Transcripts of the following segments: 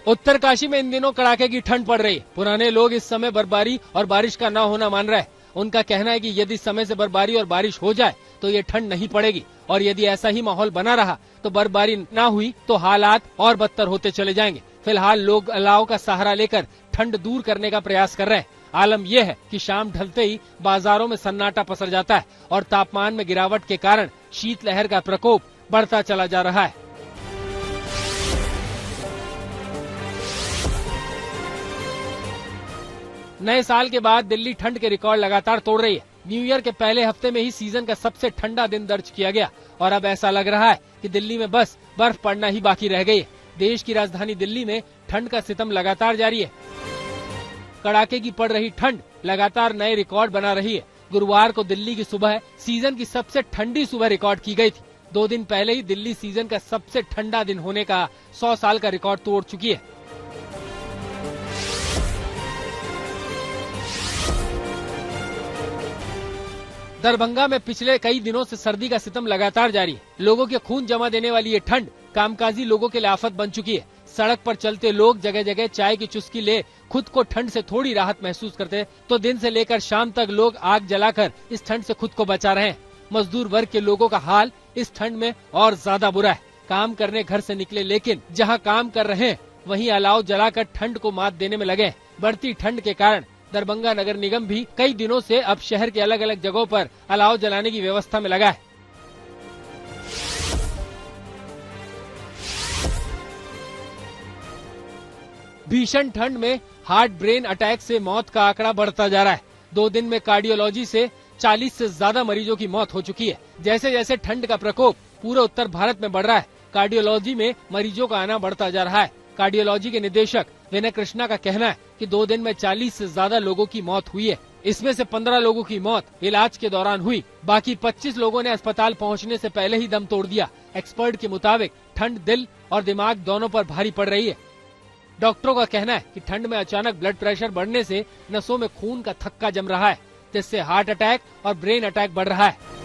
उत्तरकाशी में इन दिनों कड़ाके की ठंड पड़ रही है। पुराने लोग इस समय बर्फबारी और बारिश का न होना मान रहे हैं। उनका कहना है कि यदि समय से बर्फबारी और बारिश हो जाए तो ये ठंड नहीं पड़ेगी, और यदि ऐसा ही माहौल बना रहा तो बर्फबारी न हुई तो हालात और बदतर होते चले जाएंगे। फिलहाल लोग अलाव का सहारा लेकर ठंड दूर करने का प्रयास कर रहे हैं। आलम यह है कि शाम ढलते ही बाजारों में सन्नाटा पसर जाता है और तापमान में गिरावट के कारण शीतलहर का प्रकोप बढ़ता चला जा रहा है। नए साल के बाद दिल्ली ठंड के रिकॉर्ड लगातार तोड़ रही है। न्यू ईयर के पहले हफ्ते में ही सीजन का सबसे ठंडा दिन दर्ज किया गया और अब ऐसा लग रहा है कि दिल्ली में बस बर्फ पड़ना ही बाकी रह गई है। देश की राजधानी दिल्ली में ठंड का सितम लगातार जारी है। कड़ाके की पड़ रही ठंड लगातार नए रिकॉर्ड बना रही है। गुरुवार को दिल्ली की सुबह सीजन की सबसे ठंडी सुबह रिकॉर्ड की गई थी। 2 दिन पहले ही दिल्ली सीजन का सबसे ठंडा दिन होने का 100 साल का रिकॉर्ड तोड़ चुकी है। दरभंगा में पिछले कई दिनों से सर्दी का सितम लगातार जारी है। लोगों के खून जमा देने वाली ये ठंड कामकाजी लोगों के लिए आफत बन चुकी है। सड़क पर चलते लोग जगह जगह चाय की चुस्की ले खुद को ठंड से थोड़ी राहत महसूस करते, तो दिन से लेकर शाम तक लोग आग जलाकर इस ठंड से खुद को बचा रहे हैं। मजदूर वर्ग के लोगों का हाल इस ठंड में और ज्यादा बुरा है। काम करने घर से निकले, लेकिन जहाँ काम कर रहे हैं वहीं अलाव जलाकर ठंड को मात देने में लगे। बढ़ती ठंड के कारण दरभंगा नगर निगम भी कई दिनों से अब शहर के अलग अलग जगहों पर अलाव जलाने की व्यवस्था में लगा है। भीषण ठंड में हार्ट ब्रेन अटैक से मौत का आंकड़ा बढ़ता जा रहा है। 2 दिन में कार्डियोलॉजी से 40 से ज्यादा मरीजों की मौत हो चुकी है। जैसे जैसे ठंड का प्रकोप पूरे उत्तर भारत में बढ़ रहा है, कार्डियोलॉजी में मरीजों का आना बढ़ता जा रहा है। कार्डियोलॉजी के निदेशक विनय कृष्णा का कहना है कि 2 दिन में 40 से ज्यादा लोगों की मौत हुई है। इसमें से 15 लोगों की मौत इलाज के दौरान हुई। बाकी 25 लोगों ने अस्पताल पहुंचने से पहले ही दम तोड़ दिया। एक्सपर्ट के मुताबिक ठंड दिल और दिमाग दोनों पर भारी पड़ रही है। डॉक्टरों का कहना है कि ठंड में अचानक ब्लड प्रेशर बढ़ने से नसों में खून का थक्का जम रहा है, जिससे हार्ट अटैक और ब्रेन अटैक बढ़ रहा है।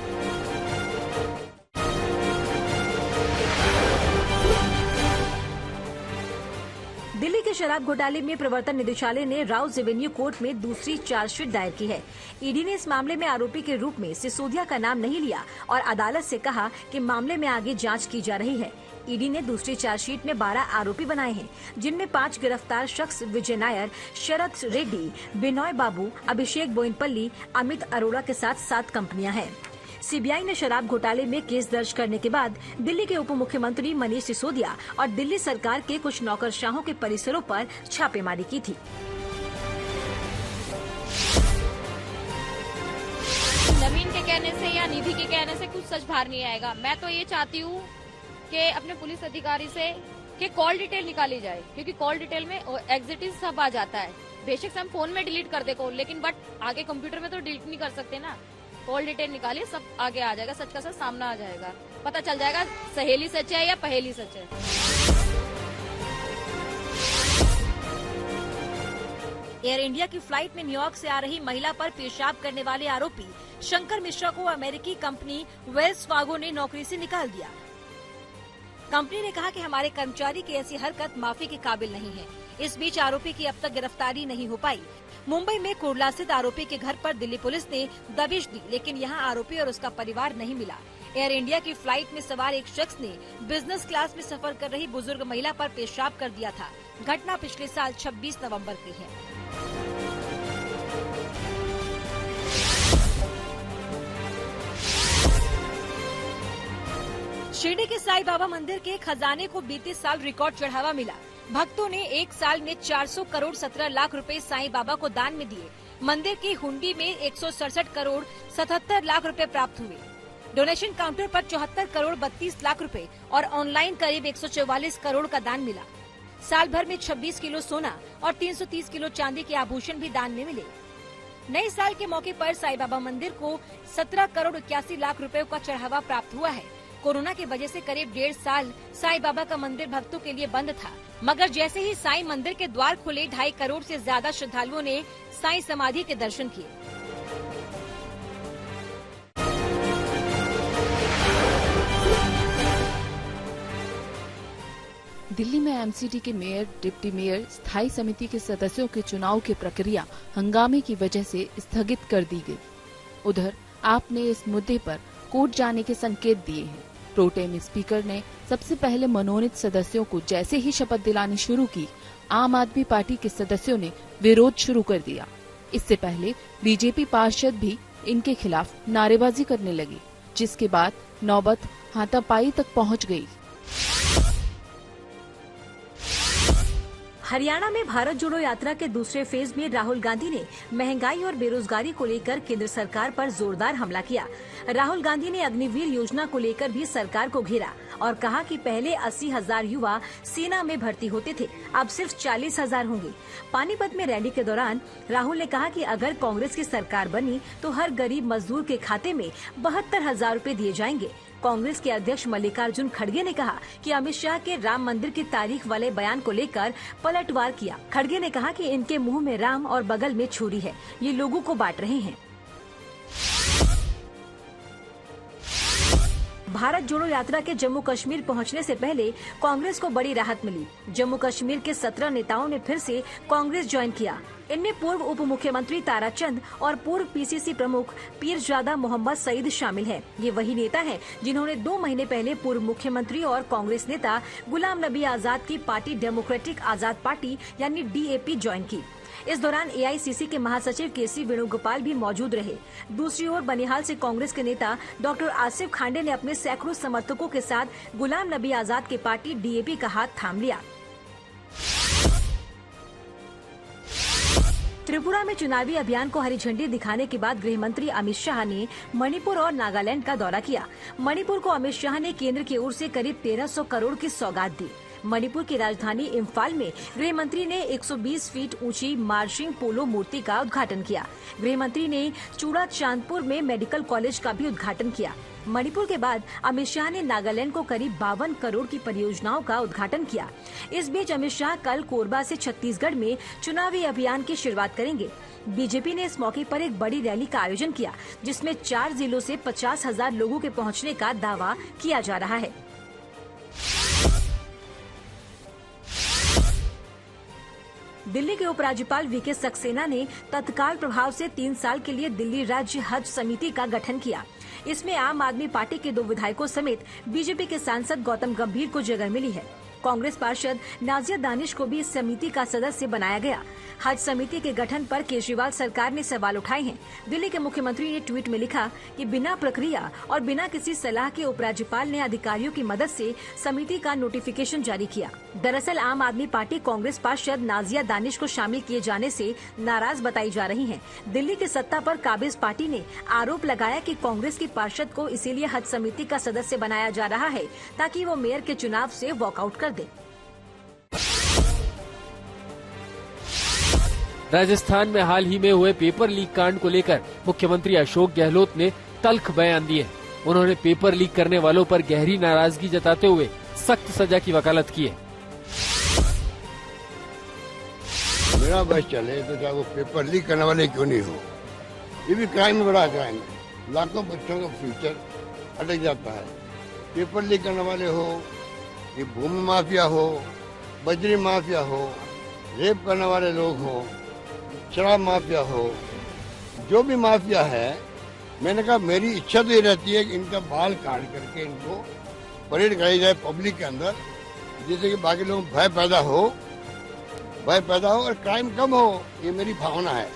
दिल्ली के शराब घोटाले में प्रवर्तन निदेशालय ने राउज एवेन्यू कोर्ट में दूसरी चार्जशीट दायर की है। ईडी ने इस मामले में आरोपी के रूप में सिसोदिया का नाम नहीं लिया और अदालत से कहा कि मामले में आगे जांच की जा रही है। ईडी ने दूसरी चार्जशीट में 12 आरोपी बनाए हैं, जिनमें 5 गिरफ्तार शख्स विजय नायर, शरद रेड्डी, बिनॉय बाबू, अभिषेक बोइनपल्ली, अमित अरोड़ा के साथ 7 कंपनियां हैं। सीबीआई ने शराब घोटाले में केस दर्ज करने के बाद दिल्ली के उप मुख्यमंत्री मनीष सिसोदिया और दिल्ली सरकार के कुछ नौकरशाहों के परिसरों पर छापेमारी की थी। नवीन के कहने से या निधि के कहने से कुछ सच बाहर नहीं आएगा। मैं तो ये चाहती हूँ कि अपने पुलिस अधिकारी से कि कॉल डिटेल निकाली जाए, क्योंकि कॉल डिटेल में एग्जिट सब आ जाता है। बेशक से हम फोन में डिलीट कर दे कॉल, लेकिन बट आगे कंप्यूटर में तो डिलीट नहीं कर सकते ना। कॉल डिटेल निकालिए, सब आगे आ जाएगा, सच का सच सामना आ जाएगा, पता चल जाएगा सहेली सच है या पहेली सच है। एयर इंडिया की फ्लाइट में न्यूयॉर्क से आ रही महिला पर पेशाब करने वाले आरोपी शंकर मिश्रा को अमेरिकी कंपनी वेल्स फार्गो ने नौकरी से निकाल दिया। कंपनी ने कहा कि हमारे कर्मचारी की ऐसी हरकत माफी के काबिल नहीं है। इस बीच आरोपी की अब तक गिरफ्तारी नहीं हो पाई। मुंबई में कुर्ला स्थित आरोपी के घर पर दिल्ली पुलिस ने दबिश दी, लेकिन यहां आरोपी और उसका परिवार नहीं मिला। एयर इंडिया की फ्लाइट में सवार एक शख्स ने बिजनेस क्लास में सफर कर रही बुजुर्ग महिला पर पेशाब कर दिया था। घटना पिछले साल 26 नवंबर की है। शिरडी के साईं बाबा मंदिर के खजाने को बीते साल रिकॉर्ड चढ़ावा मिला। भक्तों ने एक साल में 400 करोड़ 17 लाख रुपए साईं बाबा को दान में दिए। मंदिर की हुंडी में 167 करोड़ 77 लाख रुपए प्राप्त हुए। डोनेशन काउंटर पर 74 करोड़ 32 लाख रुपए और ऑनलाइन करीब 144 करोड़ का दान मिला। साल भर में 26 किलो सोना और 330 किलो चांदी के आभूषण भी दान में मिले। नए साल के मौके पर साईं बाबा मंदिर को 17 करोड़ 81 लाख रुपए का चढ़ावा प्राप्त हुआ है। कोरोना की वजह से करीब 1.5 साल साईं बाबा का मंदिर भक्तों के लिए बंद था, मगर जैसे ही साईं मंदिर के द्वार खुले 2.5 करोड़ से ज्यादा श्रद्धालुओं ने साईं समाधि के दर्शन किए। दिल्ली में एमसीडी के मेयर, डिप्टी मेयर, स्थायी समिति के सदस्यों के चुनाव की प्रक्रिया हंगामे की वजह से स्थगित कर दी गई। उधर आप ने इस मुद्दे पर कोर्ट जाने के संकेत दिए हैं। प्रोटेम स्पीकर ने सबसे पहले मनोनीत सदस्यों को जैसे ही शपथ दिलानी शुरू की, आम आदमी पार्टी के सदस्यों ने विरोध शुरू कर दिया। इससे पहले बीजेपी पार्षद भी इनके खिलाफ नारेबाजी करने लगी, जिसके बाद नौबत हाथापाई तक पहुंच गई। हरियाणा में भारत जोड़ो यात्रा के दूसरे फेज में राहुल गांधी ने महंगाई और बेरोजगारी को लेकर केंद्र सरकार पर जोरदार हमला किया। राहुल गांधी ने अग्निवीर योजना को लेकर भी सरकार को घेरा और कहा कि पहले 80,000 युवा सेना में भर्ती होते थे, अब सिर्फ 40,000 होंगे। पानीपत में रैली के दौरान राहुल ने कहा कि अगर कांग्रेस की सरकार बनी तो हर गरीब मजदूर के खाते में 72,000 रूपए दिए जाएंगे। कांग्रेस के अध्यक्ष मल्लिकार्जुन खड़गे ने कहा कि अमित शाह के राम मंदिर की तारीख वाले बयान को लेकर पलटवार किया। खड़गे ने कहा कि इनके मुंह में राम और बगल में छुरी है, ये लोगों को बांट रहे हैं। भारत जोड़ो यात्रा के जम्मू कश्मीर पहुंचने से पहले कांग्रेस को बड़ी राहत मिली। जम्मू कश्मीर के 17 नेताओं ने फिर से कांग्रेस ज्वाइन किया। इनमें पूर्व उप मुख्यमंत्री ताराचंद और पूर्व पीसीसी प्रमुख पीरजादा मोहम्मद सईद शामिल हैं। ये वही नेता हैं जिन्होंने 2 महीने पहले पूर्व मुख्यमंत्री और कांग्रेस नेता गुलाम नबी आजाद की पार्टी डेमोक्रेटिक आजाद पार्टी यानी डीएपी ज्वाइन की। इस दौरान एआईसीसी के महासचिव केसी वेणुगोपाल भी मौजूद रहे। दूसरी ओर बनिहाल से कांग्रेस के नेता डॉक्टर आसिफ खांडे ने अपने सैकड़ों समर्थकों के साथ गुलाम नबी आजाद की पार्टी डीएपी का हाथ थाम लिया। त्रिपुरा में चुनावी अभियान को हरी झंडी दिखाने के बाद गृह मंत्री अमित शाह ने मणिपुर और नागालैंड का दौरा किया। मणिपुर को अमित शाह ने केंद्र की ओर से करीब 1300 करोड़ की सौगात दी। मणिपुर की राजधानी इम्फाल में गृह मंत्री ने 120 फीट ऊंची मार्शिंग पोलो मूर्ति का उद्घाटन किया। गृह मंत्री ने चूड़ा चांदपुर में मेडिकल कॉलेज का भी उद्घाटन किया। मणिपुर के बाद अमित शाह ने नागालैंड को करीब 52 करोड़ की परियोजनाओं का उद्घाटन किया। इस बीच अमित शाह कल कोरबा से छत्तीसगढ़ में चुनावी अभियान की शुरुआत करेंगे। बीजेपी ने इस मौके पर एक बड़ी रैली का आयोजन किया, जिसमें 4 जिलों से 50,000 लोगों के पहुंचने का दावा किया जा रहा है। दिल्ली के उपराज्यपाल वीके सक्सेना ने तत्काल प्रभाव से 3 साल के लिए दिल्ली राज्य हज समिति का गठन किया। इसमें आम आदमी पार्टी के 2 विधायकों समेत बीजेपी के सांसद गौतम गंभीर को जगह मिली है। कांग्रेस पार्षद नाजिया दानिश को भी इस समिति का सदस्य बनाया गया। हज समिति के गठन पर केजरीवाल सरकार ने सवाल उठाए हैं। दिल्ली के मुख्यमंत्री ने ट्वीट में लिखा कि बिना प्रक्रिया और बिना किसी सलाह के उपराज्यपाल ने अधिकारियों की मदद से समिति का नोटिफिकेशन जारी किया। दरअसल आम आदमी पार्टी कांग्रेस पार्षद नाजिया दानिश को शामिल किए जाने से नाराज बताई जा रही है। दिल्ली की सत्ता पर काबिज पार्टी ने आरोप लगाया कि कांग्रेस की पार्षद को इसीलिए हज समिति का सदस्य बनाया जा रहा है ताकि वो मेयर के चुनाव से वॉकआउट कर दे। राजस्थान में हाल ही में हुए पेपर लीक कांड को लेकर मुख्यमंत्री अशोक गहलोत ने तल्ख बयान दिए। उन्होंने पेपर लीक करने वालों पर गहरी नाराजगी जताते हुए सख्त सजा की वकालत की है। मेरा बस चले तो चाहे वो पेपर लीक करने वाले क्यों नहीं हो, ये भी क्राइम में बड़ा क्राइम है। लाखों बच्चों का फ्यूचर अटक जाता है। पेपर लीक करने वाले हो, ये भूमि माफिया हो, बजरी माफिया हो, रेप करने वाले लोग हो, शराब माफिया हो, जो भी माफिया है, मैंने कहा मेरी इच्छा तो ये रहती है कि इनका बाल काट करके इनको परेड कराई जाए पब्लिक के अंदर, जिससे कि बाकी लोगों को भय पैदा हो और क्राइम कम हो। ये मेरी भावना है।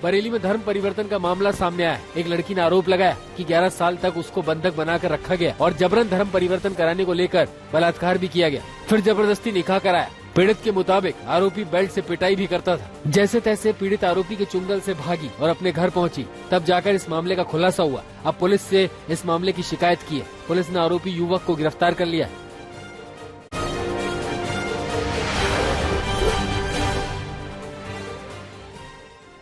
बरेली में धर्म परिवर्तन का मामला सामने आया। एक लड़की ने आरोप लगाया कि 11 साल तक उसको बंधक बनाकर रखा गया और जबरन धर्म परिवर्तन कराने को लेकर बलात्कार भी किया गया, फिर जबरदस्ती निकाह कराया। पीड़ित के मुताबिक आरोपी बेल्ट से पिटाई भी करता था। जैसे तैसे पीड़ित आरोपी के चुंगल से भागी और अपने घर पहुंची, तब जाकर इस मामले का खुलासा हुआ। अब पुलिस से इस मामले की शिकायत की है। पुलिस ने आरोपी युवक को गिरफ्तार कर लिया है।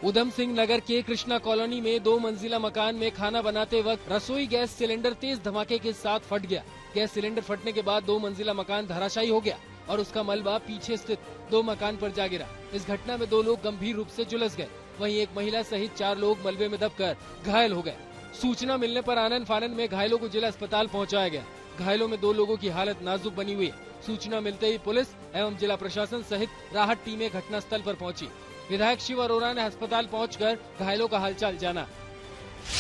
उधम सिंह नगर के कृष्णा कॉलोनी में 2 मंजिला मकान में खाना बनाते वक्त रसोई गैस सिलेंडर तेज धमाके के साथ फट गया। गैस सिलेंडर फटने के बाद 2 मंजिला मकान धराशायी हो गया और उसका मलबा पीछे स्थित 2 मकान पर जा गिरा। इस घटना में 2 लोग गंभीर रूप से झुलस गए, वहीं एक महिला सहित 4 लोग मलबे में दबकर घायल हो गए। सूचना मिलने पर आनन फानन में घायलों को जिला अस्पताल पहुंचाया गया। घायलों में 2 लोगों की हालत नाजुक बनी हुई है। सूचना मिलते ही पुलिस एवं जिला प्रशासन सहित राहत टीमें घटनास्थल पर पहुंची। विधायक शिव अरोड़ा ने अस्पताल पहुंचकर घायलों का हालचाल जाना।